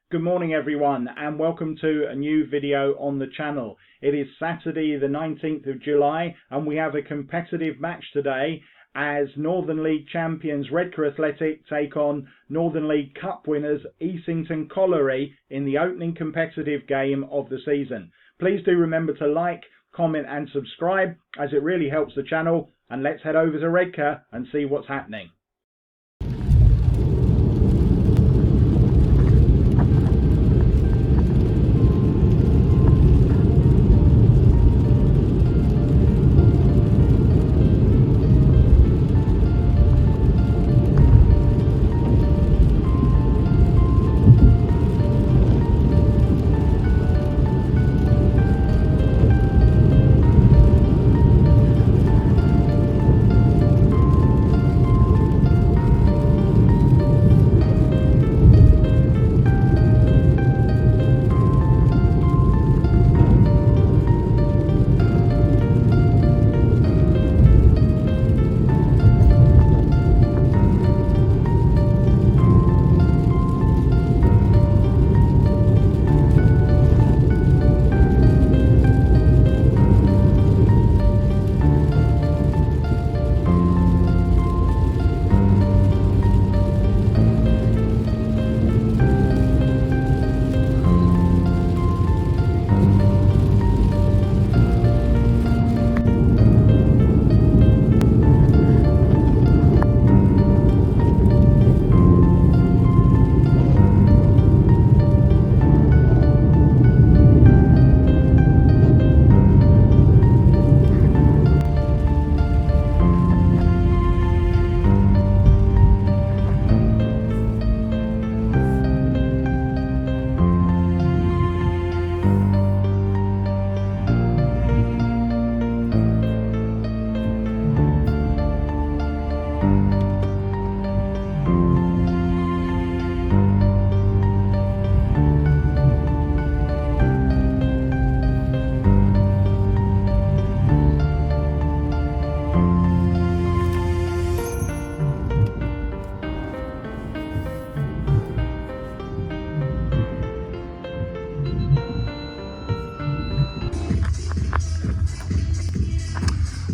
Good morning everyone and welcome to a new video on the channel. It is Saturday the 19th of July and we have a competitive match today as Northern League champions Redcar Athletic take on Northern League Cup winners Easington Colliery in the opening competitive game of the season. Please do remember to like, comment and subscribe as it really helps the channel, and let's head over to Redcar and see what's happening.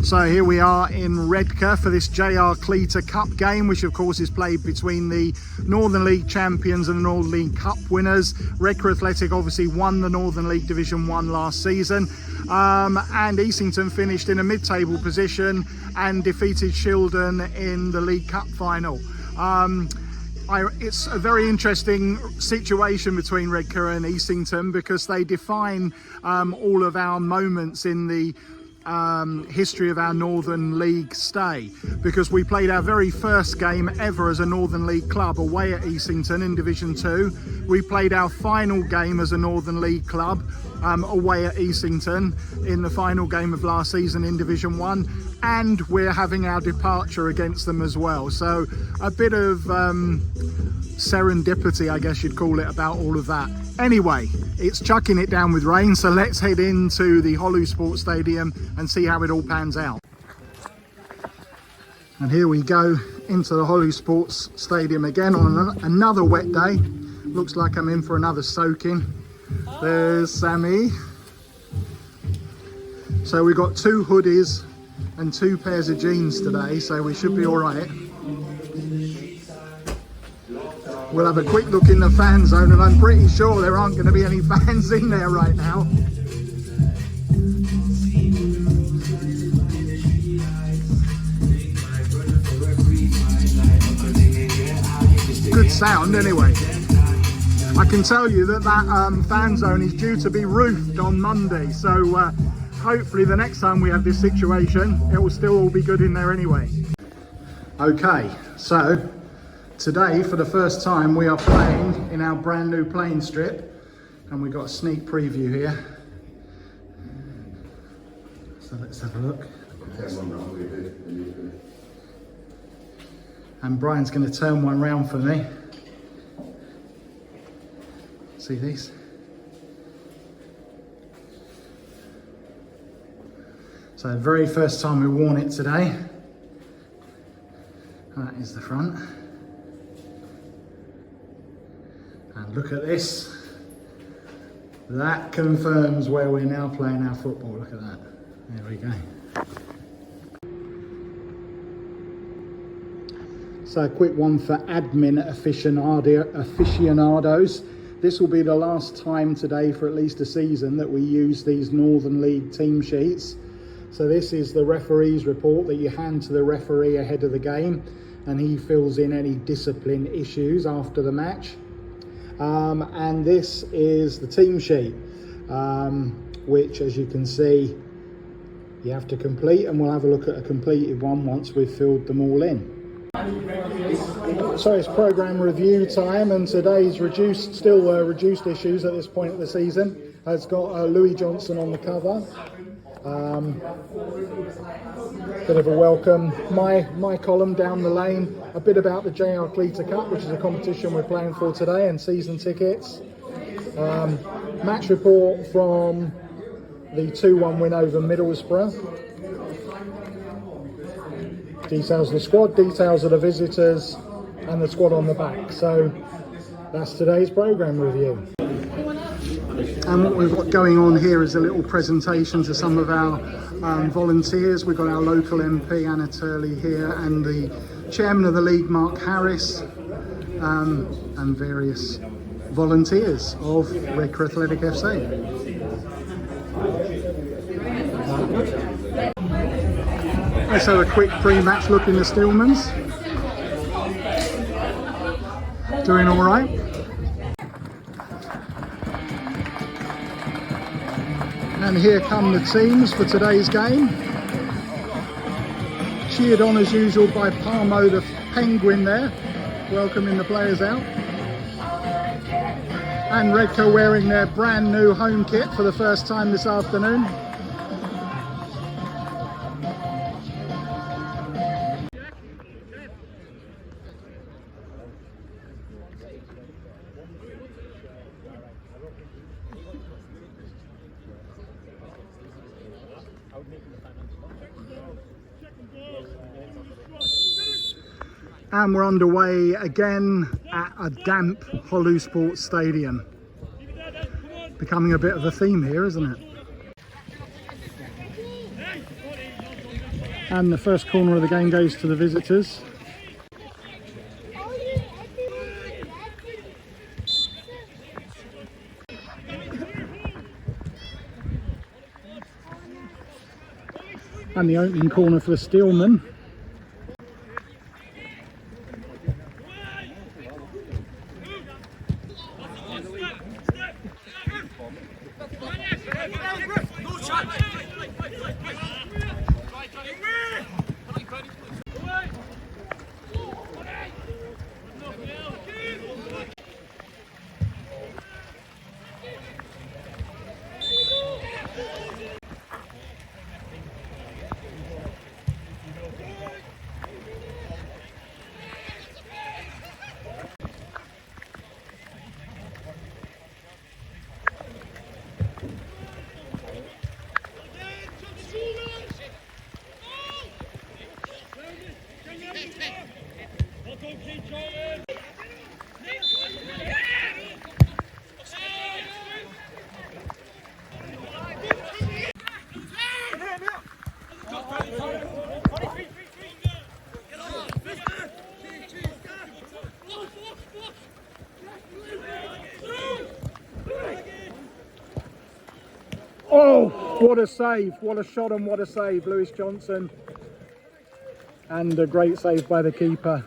So here we are in Redcar for this JR Cleator Cup game, which of course is played between the Northern League champions and the Northern League Cup winners. Redcar Athletic obviously won the Northern League Division 1 last season, and Easington finished in a mid-table position and defeated Shildon in the League Cup final. It's a very interesting situation between Redcar and Easington because they define all of our moments in the history of our Northern League stay, because we played our very first game ever as a Northern League club away at Easington in Division 2. We played our final game as a Northern League club away at Easington in the final game of last season in Division 1, and we're having our departure against them as well. So a bit of serendipity, I guess you'd call it, about all of that. Anyway, it's chucking it down with rain, so let's head into the Hollou Sports Stadium and see how it all pans out. And here we go into the Hollou Sports Stadium again on another wet day. Looks like I'm in for another soaking. There's Sammy. So we've got 2 hoodies and 2 pairs of jeans today, so we should be all right. We'll have a quick look in the fan zone, and I'm pretty sure there aren't going to be any fans in there right now. Good sound anyway. I can tell you that fan zone is due to be roofed on Monday, so hopefully the next time we have this situation it will still all be good in there anyway. Okay, so today, for the first time, we are playing in our brand new playing strip, and we've got a sneak preview here. So let's have a look. And Brian's going to turn one round for me. See these? So the very first time we worn it today. That is the front. And look at this. That confirms where we're now playing our football. Look at that. There we go. So a quick one for admin aficionados. This will be the last time today for at least a season that we use these Northern League team sheets. So this is the referee's report that you hand to the referee ahead of the game, and he fills in any discipline issues after the match. And this is the team sheet, which, as you can see, you have to complete, and we'll have a look at a completed one once we've filled them all in. So it's programme review time, and today's still reduced issues at this point of the season. It's got Louis Johnson on the cover. Bit of a welcome. My column down the lane, a bit about the JR Cleator Cup, which is a competition we're playing for today, and season tickets. Match report from the 2-1 win over Middlesbrough. Details of the squad, details of the visitors, and the squad on the back. So that's today's programme review. And what we've got going on here is a little presentation to some of our volunteers. We've got our local MP, Anna Turley, here, and the chairman of the league, Mark Harris, and various volunteers of Redcar Athletic FC. Let's have a quick pre-match look in the Steelmen's. Doing all right. And here come the teams for today's game. Cheered on as usual by Palmo the Penguin there, welcoming the players out. And Redcar wearing their brand new home kit for the first time this afternoon. And we're underway again at a damp Hollou Sports Stadium. Becoming a bit of a theme here, isn't it? And the first corner of the game goes to the visitors. And the opening corner for the Steelmen. Oh, what a save, what a shot and what a save, Louis Johnson. And a great save by the keeper.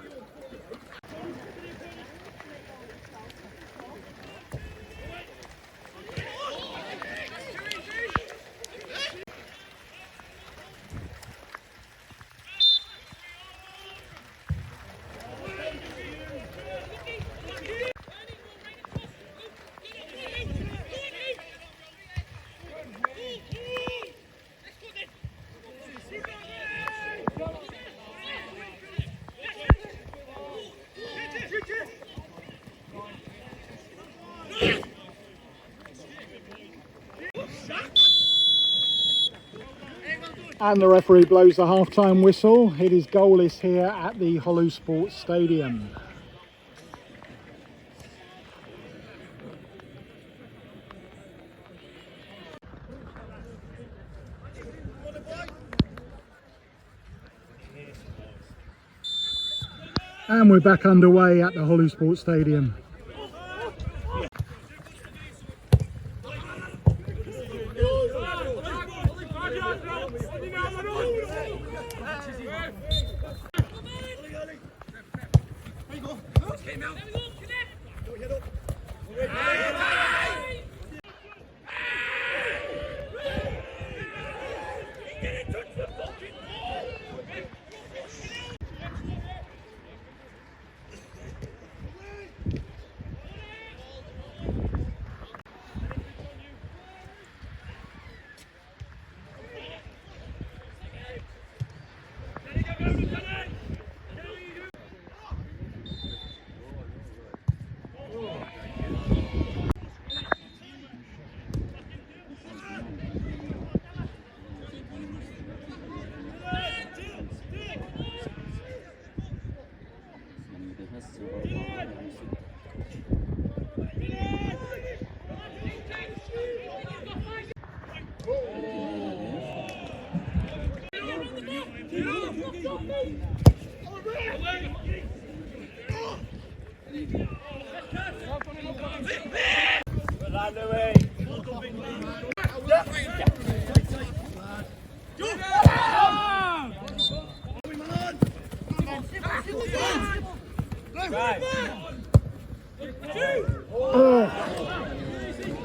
And the referee blows the half-time whistle. It is goalless here at the Hollou Sports Stadium. And we're back underway at the Hollou Sports Stadium.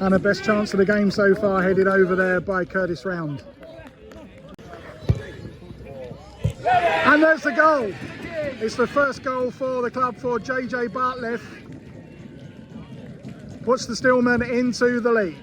And the best chance of the game so far headed over there by Curtis Round. And there's the goal. It's the first goal for the club for JJ Bartlett. Puts the Steelmen into the lead.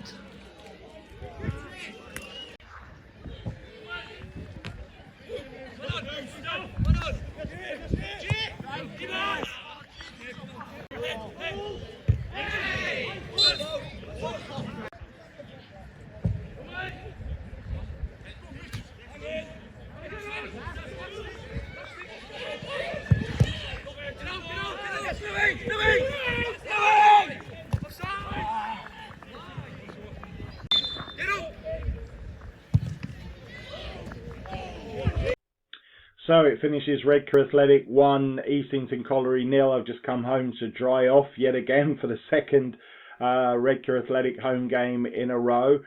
So it finishes Redcar Athletic 1, Easington Colliery 0. I've just come home to dry off yet again for the second Redcar Athletic home game in a row.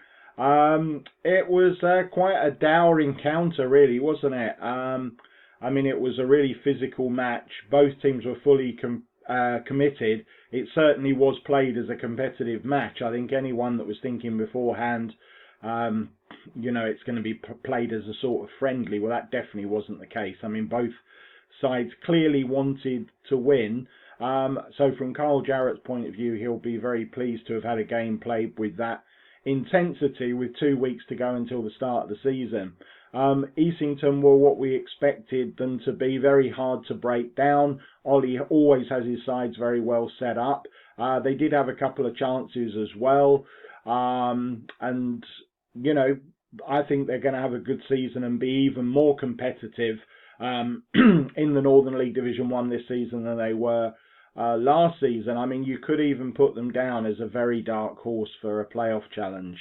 It was quite a dour encounter, really, wasn't it? I mean, it was a really physical match. Both teams were fully committed. It certainly was played as a competitive match. I think anyone that was thinking beforehand, you know, it's going to be played as a sort of friendly, well, that definitely wasn't the case. I mean, both sides clearly wanted to win. So from Carl Jarrett's point of view, he'll be very pleased to have had a game played with that intensity with 2 weeks to go until the start of the season. Easington were what we expected them to be, very hard to break down. Ollie always has his sides very well set up. They did have a couple of chances as well. And, you know, I think they're going to have a good season and be even more competitive in the Northern League Division 1 this season than they were last season. I mean, you could even put them down as a very dark horse for a playoff challenge.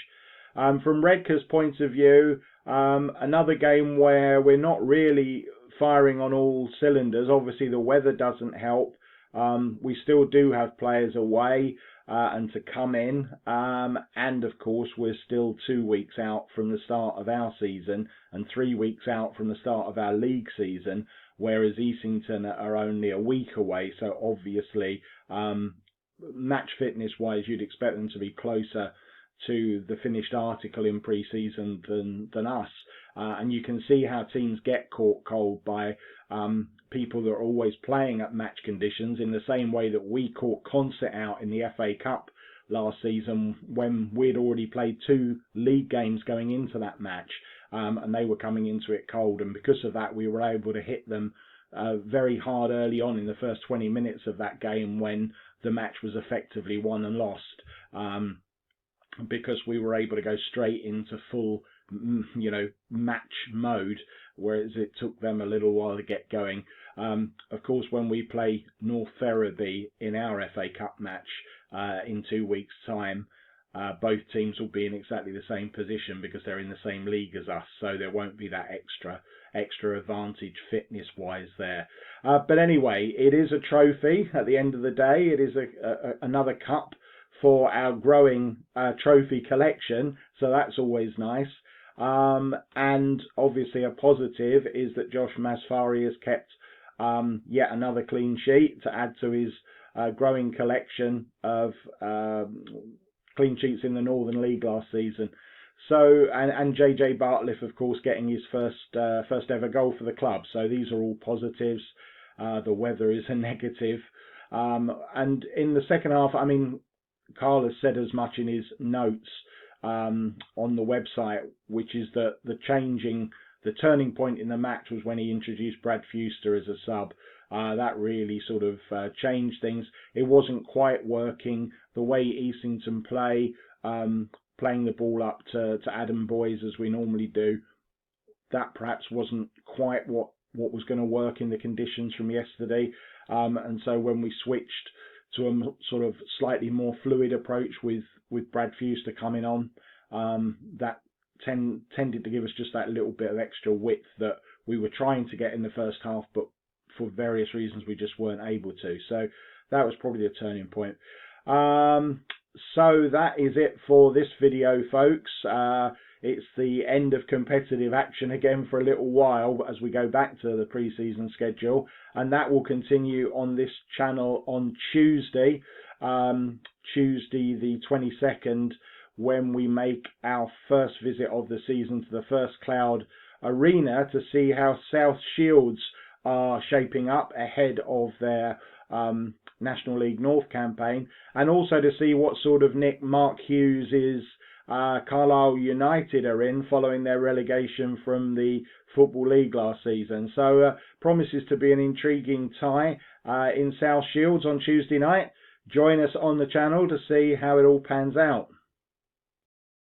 From Redcar's point of view, another game where we're not really firing on all cylinders. Obviously, the weather doesn't help. We still do have players away and to come in. And, of course, we're still 2 weeks out from the start of our season and 3 weeks out from the start of our league season, whereas Easington are only a week away. So, obviously, match fitness-wise, you'd expect them to be closer to the finished article in pre-season than us. And you can see how teams get caught cold by people that are always playing at match conditions, in the same way that we caught Concert out in the FA Cup last season when we'd already played 2 league games going into that match, and they were coming into it cold. And because of that, we were able to hit them very hard early on in the first 20 minutes of that game when the match was effectively won and lost, because we were able to go straight into full, you know, match mode, whereas it took them a little while to get going. Of course, when we play North Ferriby in our FA Cup match in 2 weeks' time, both teams will be in exactly the same position because they're in the same league as us, so there won't be that extra advantage fitness wise there. But anyway, it is a trophy at the end of the day. It is another cup for our growing trophy collection, so that's always nice. And obviously a positive is that Josh Masfari has kept yet another clean sheet to add to his growing collection of clean sheets in the Northern League last season. So, and JJ Bartliff, of course, getting his first ever goal for the club. So these are all positives. The weather is a negative. And in the second half, I mean, Carl has said as much in his notes on the website, which is that the turning point in the match was when he introduced Brad Fuster as a sub. That really sort of changed things. It wasn't quite working. The way Easington play, playing the ball up to Adam Boys as we normally do, that perhaps wasn't quite what was going to work in the conditions from yesterday. And so when we switched to a sort of slightly more fluid approach with Brad Fuster coming on, that tended to give us just that little bit of extra width that we were trying to get in the first half, but for various reasons we just weren't able to. So that was probably a turning point. So that is it for this video, folks. It's the end of competitive action again for a little while as we go back to the pre-season schedule, and that will continue on this channel on Tuesday, Tuesday the 22nd, when we make our first visit of the season to the First Cloud Arena to see how South Shields are shaping up ahead of their National League North campaign, and also to see what sort of nick Mark Hughes' Carlisle United are in following their relegation from the Football League last season. So promises to be an intriguing tie in South Shields on Tuesday night. Join us on the channel to see how it all pans out.